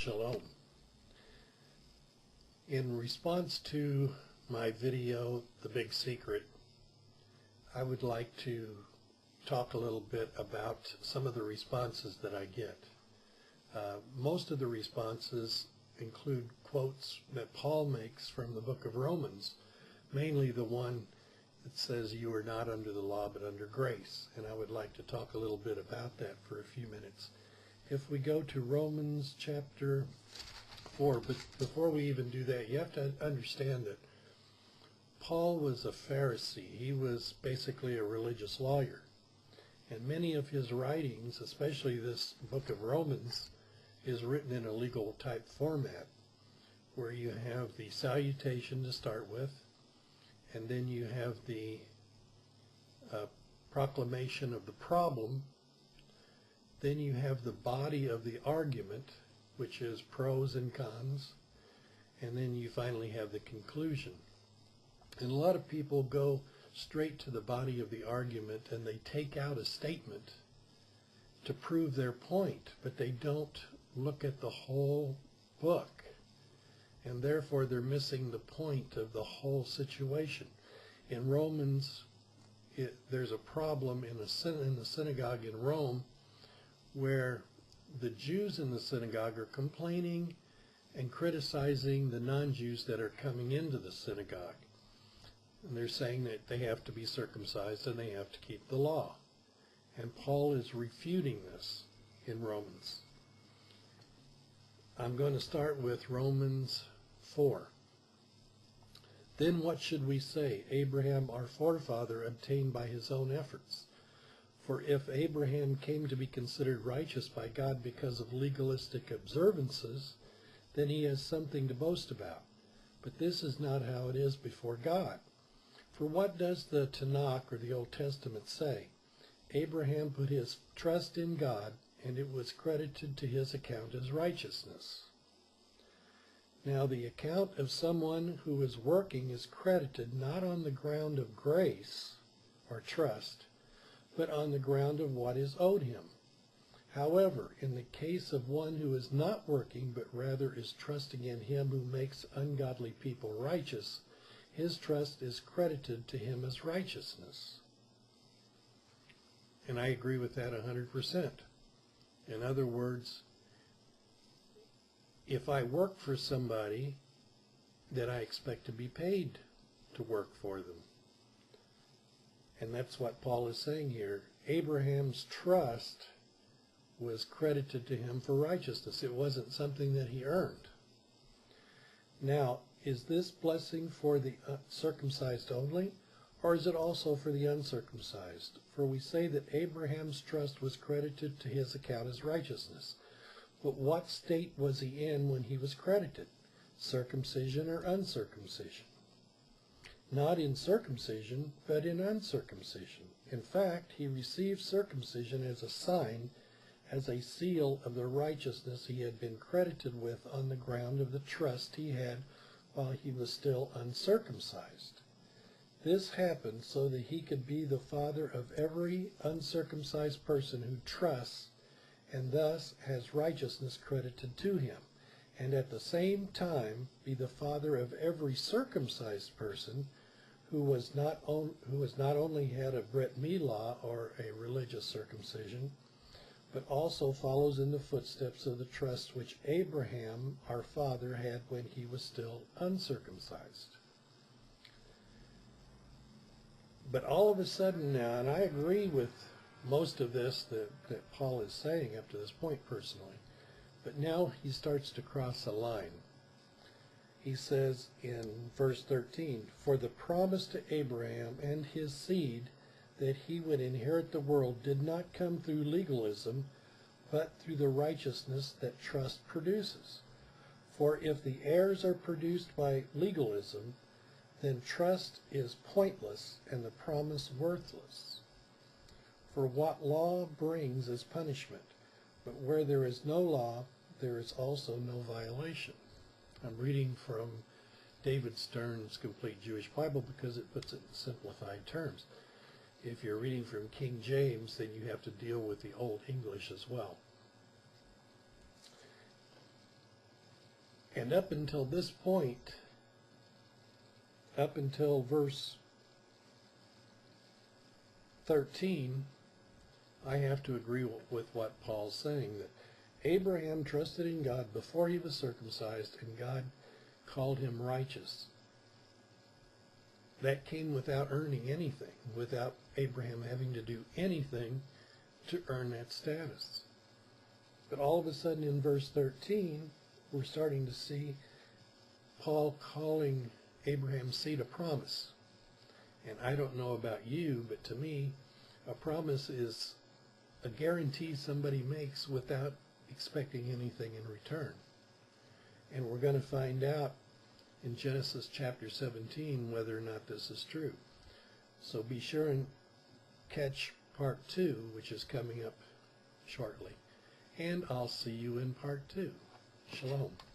Shalom. In response to my video, The Big Secret, I would like to talk a little bit about some of the responses that I get. Most of the responses include quotes that Paul makes from the book of Romans, mainly the one that says you are not under the law but under grace. And I would like to talk a little bit about that for a few minutes. If we go to Romans chapter 4, but before we even do that, you have to understand that Paul was a Pharisee. He was basically a religious lawyer. And many of his writings, especially this book of Romans, is written in a legal type format, where you have the salutation to start with, and then you have the proclamation of the problem. Then you have the body of the argument, which is pros and cons, and then you finally have the conclusion. And a lot of people go straight to the body of the argument and they take out a statement to prove their point, but they don't look at the whole book, and therefore they're missing the point of the whole situation. In Romans, there's a problem in the synagogue in Rome where the Jews in the synagogue are complaining and criticizing the non-Jews that are coming into the synagogue. And they're saying that they have to be circumcised and they have to keep the law. And Paul is refuting this in Romans. I'm going to start with Romans 4. Then what should we say? Abraham, our forefather, obtained by his own efforts. For if Abraham came to be considered righteous by God because of legalistic observances, then he has something to boast about. But this is not how it is before God. For what does the Tanakh, or the Old Testament, say? Abraham put his trust in God, and it was credited to his account as righteousness. Now the account of someone who is working is credited not on the ground of grace or trust, but on the ground of what is owed him. However, in the case of one who is not working, but rather is trusting in him who makes ungodly people righteous, his trust is credited to him as righteousness. And I agree with that 100%. In other words, if I work for somebody, then I expect to be paid to work for them. And that's what Paul is saying here. Abraham's trust was credited to him for righteousness. It wasn't something that he earned. Now, is this blessing for the circumcised only, or is it also for the uncircumcised? For we say that Abraham's trust was credited to his account as righteousness. But what state was he in when he was credited? Circumcision or uncircumcision? Not in circumcision, but in uncircumcision. In fact, he received circumcision as a sign, as a seal of the righteousness he had been credited with on the ground of the trust he had while he was still uncircumcised. This happened so that he could be the father of every uncircumcised person who trusts and thus has righteousness credited to him, and at the same time be the father of every circumcised person who has not only had a Brit Milah, or a religious circumcision, but also follows in the footsteps of the trust which Abraham, our father, had when he was still uncircumcised. But all of a sudden now, and I agree with most of this that Paul is saying up to this point personally, but now he starts to cross a line. He says in verse 13, for the promise to Abraham and his seed that he would inherit the world did not come through legalism, but through the righteousness that trust produces. For if the heirs are produced by legalism, then trust is pointless and the promise worthless. For what law brings is punishment, but where there is no law, there is also no violation. I'm reading from David Stern's Complete Jewish Bible because it puts it in simplified terms. If you're reading from King James, then you have to deal with the Old English as well. And up until this point, up until verse 13, I have to agree with what Paul's saying, that Abraham trusted in God before he was circumcised, and God called him righteous. That came without earning anything, without Abraham having to do anything to earn that status. But all of a sudden in verse 13, we're starting to see Paul calling Abraham's seed a promise. And I don't know about you, but to me, a promise is a guarantee somebody makes without expecting anything in return. And we're going to find out in Genesis chapter 17 whether or not this is true. So be sure and catch part 2, which is coming up shortly. And I'll see you in part 2. Shalom.